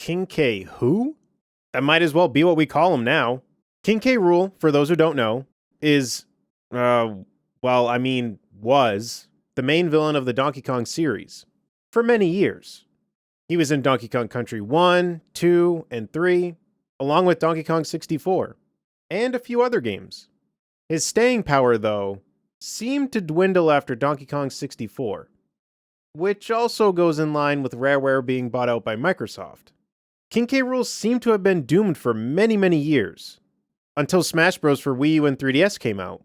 King K who? That might as well be what we call him now. King K Rool, for those who don't know, is, was the main villain of the Donkey Kong series for many years. He was in Donkey Kong Country 1, 2, and 3, along with Donkey Kong 64, and a few other games. His staying power, though, seemed to dwindle after Donkey Kong 64, which also goes in line with Rareware being bought out by Microsoft. King K. Rool seemed to have been doomed for many, many years, until Smash Bros. For Wii U and 3DS came out,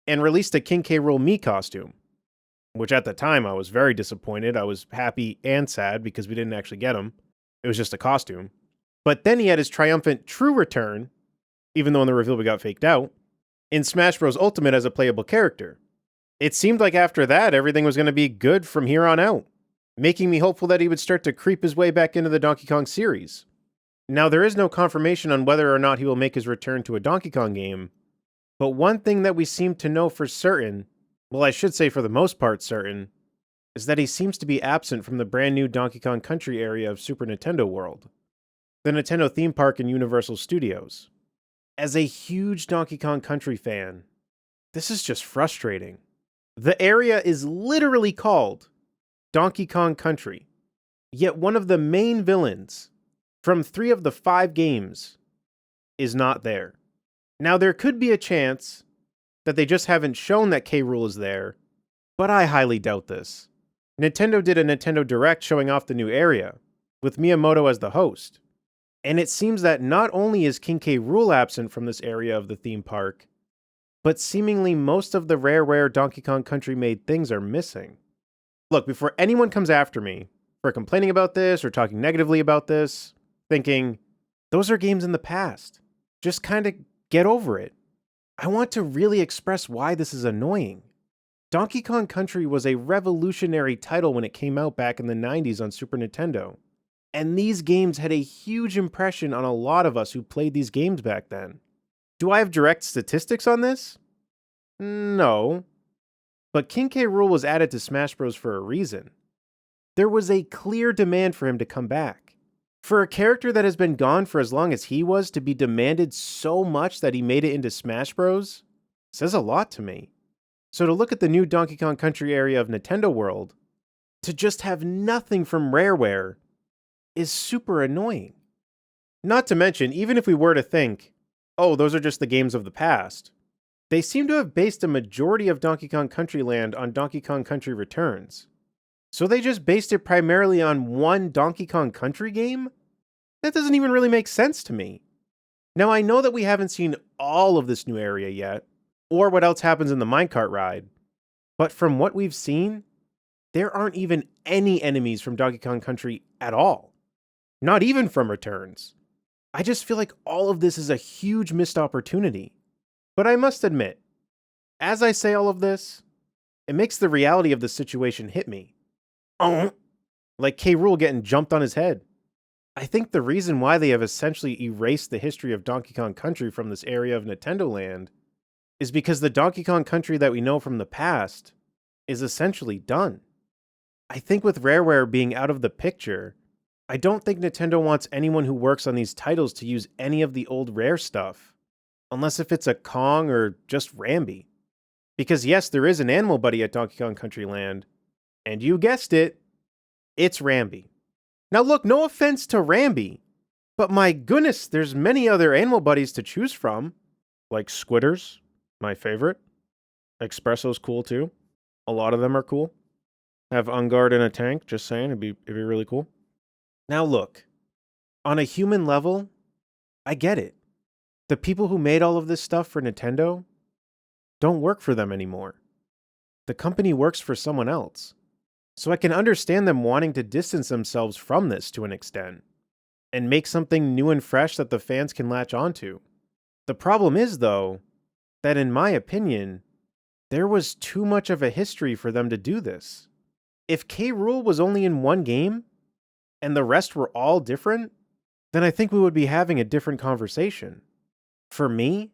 and released a King K. Rool Mii costume, which at the time I was very disappointed. I was happy and sad because we didn't actually get him. It was just a costume. But then he had his triumphant true return, even though in the reveal we got faked out, in Smash Bros. Ultimate as a playable character. It seemed like after that, everything was going to be good from here on out, making me hopeful that he would start to creep his way back into the Donkey Kong series. Now, there is no confirmation on whether or not he will make his return to a Donkey Kong game, but one thing that we seem to know for certain, well, I should say for the most part certain, is that he seems to be absent from the brand new Donkey Kong Country area of Super Nintendo World, the Nintendo theme park in Universal Studios. As a huge Donkey Kong Country fan, this is just frustrating. The area is literally called Donkey Kong Country, yet one of the main villains from 3 of the 5 games is not there. Now, there could be a chance that they just haven't shown that K. Rool is there, but I highly doubt this. Nintendo did a Nintendo Direct showing off the new area, with Miyamoto as the host, and it seems that not only is King K. Rool absent from this area of the theme park, but seemingly most of the Rareware Donkey Kong Country made things are missing. Look, before anyone comes after me for complaining about this or talking negatively about this, thinking, those are games in the past. Just kind of get over it. I want to really express why this is annoying. Donkey Kong Country was a revolutionary title when it came out back in the 90s on Super Nintendo. And these games had a huge impression on a lot of us who played these games back then. Do I have direct statistics on this? No. But King K. Rool was added to Smash Bros. For a reason. There was a clear demand for him to come back. For a character that has been gone for as long as he was to be demanded so much that he made it into Smash Bros. Says a lot to me. So to look at the new Donkey Kong Country area of Nintendo World, to just have nothing from Rareware, is super annoying. Not to mention, even if we were to think, oh, those are just the games of the past, they seem to have based a majority of Donkey Kong Country Land on Donkey Kong Country Returns. So they just based it primarily on one Donkey Kong Country game? That doesn't even really make sense to me. Now, I know that we haven't seen all of this new area yet, or what else happens in the minecart ride, but from what we've seen, there aren't even any enemies from Donkey Kong Country at all. Not even from Returns. I just feel like all of this is a huge missed opportunity. But I must admit, as I say all of this, it makes the reality of the situation hit me. Like K. Rool getting jumped on his head. I think the reason why they have essentially erased the history of Donkey Kong Country from this area of Nintendo Land is because the Donkey Kong Country that we know from the past is essentially done. I think with Rareware being out of the picture, I don't think Nintendo wants anyone who works on these titles to use any of the old Rare stuff, unless if it's a Kong or just Rambi. Because yes, there is an animal buddy at Donkey Kong Country Land, and you guessed it, it's Rambi. Now look, no offense to Rambi, but my goodness, there's many other animal buddies to choose from. Like Squitters, my favorite. Espresso's cool too. A lot of them are cool. Have Ungard in a tank, just saying, it'd be really cool. Now look, on a human level, I get it. The people who made all of this stuff for Nintendo don't work for them anymore. The company works for someone else. So I can understand them wanting to distance themselves from this to an extent, and make something new and fresh that the fans can latch onto. The problem is, though, that in my opinion, there was too much of a history for them to do this. If K. Rool was only in one game, and the rest were all different, then I think we would be having a different conversation. For me,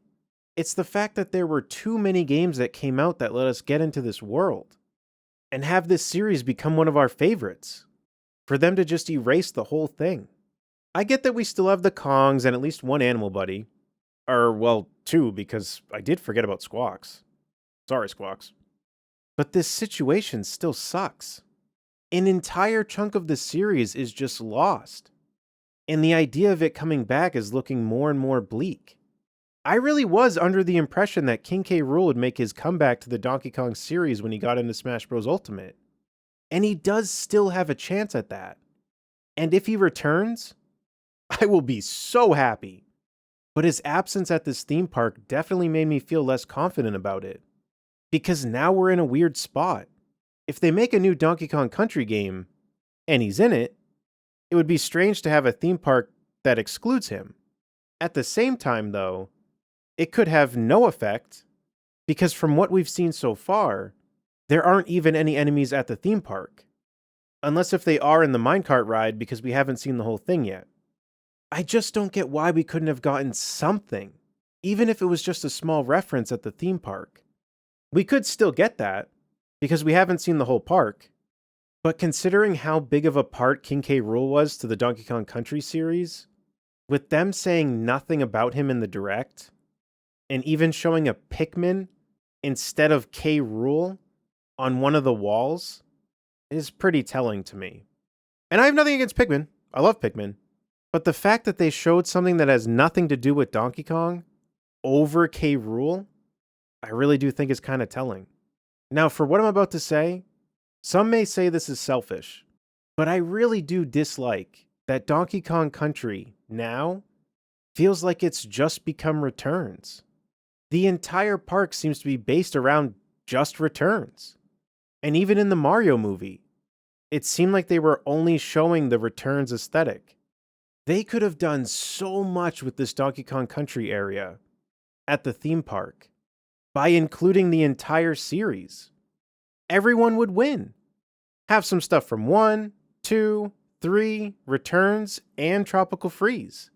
it's the fact that there were too many games that came out that let us get into this world, and have this series become one of our favorites, for them to just erase the whole thing. I get that we still have the Kongs and at least one animal buddy. Or, well, two, because I did forget about Squawks. Sorry, Squawks. But this situation still sucks. An entire chunk of the series is just lost. And the idea of it coming back is looking more and more bleak. I really was under the impression that King K Rool would make his comeback to the Donkey Kong series when he got into Smash Bros. Ultimate. And he does still have a chance at that. And if he returns, I will be so happy. But his absence at this theme park definitely made me feel less confident about it. Because now we're in a weird spot. If they make a new Donkey Kong Country game, and he's in it, it would be strange to have a theme park that excludes him. At the same time, though, it could have no effect, because from what we've seen so far, there aren't even any enemies at the theme park. Unless if they are in the minecart ride, because we haven't seen the whole thing yet. I just don't get why we couldn't have gotten something, even if it was just a small reference at the theme park. We could still get that, because we haven't seen the whole park. But considering how big of a part King K. Rool was to the Donkey Kong Country series, with them saying nothing about him in the direct, and even showing a Pikmin instead of K. Rool on one of the walls, is pretty telling to me. And I have nothing against Pikmin. I love Pikmin. But the fact that they showed something that has nothing to do with Donkey Kong over K. Rool, I really do think is kind of telling. Now, for what I'm about to say, some may say this is selfish, but I really do dislike that Donkey Kong Country now feels like it's just become Returns. The entire park seems to be based around just Returns. And even in the Mario movie, it seemed like they were only showing the Returns aesthetic. They could have done so much with this Donkey Kong Country area at the theme park by including the entire series. Everyone would win. Have some stuff from 1, 2, 3, Returns, and Tropical Freeze.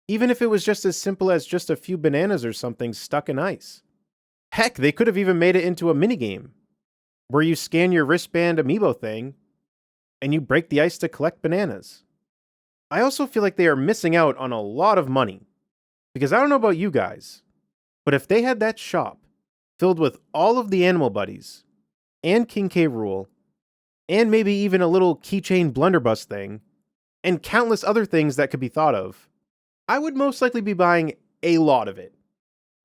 Even if it was just as simple as just a few bananas or something stuck in ice. Heck, they could have even made it into a minigame, where you scan your wristband amiibo thing, and you break the ice to collect bananas. I also feel like they are missing out on a lot of money, because I don't know about you guys, but if they had that shop filled with all of the animal buddies, and King K. Rool, and maybe even a little keychain blunderbuss thing, and countless other things that could be thought of, I would most likely be buying a lot of it.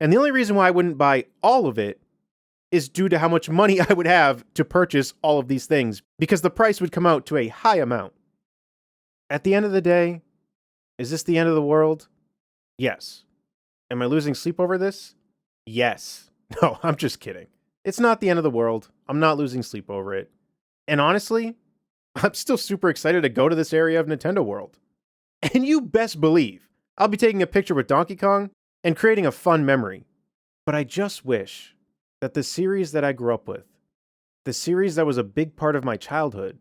And the only reason why I wouldn't buy all of it is due to how much money I would have to purchase all of these things, because the price would come out to a high amount. At the end of the day, is this the end of the world? Yes. Am I losing sleep over this? Yes. No, I'm just kidding. It's not the end of the world. I'm not losing sleep over it. And honestly, I'm still super excited to go to this area of Nintendo World. And you best believe I'll be taking a picture with Donkey Kong and creating a fun memory. But I just wish that the series that I grew up with, the series that was a big part of my childhood,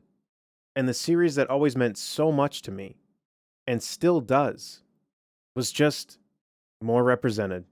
and the series that always meant so much to me, and still does, was just more represented.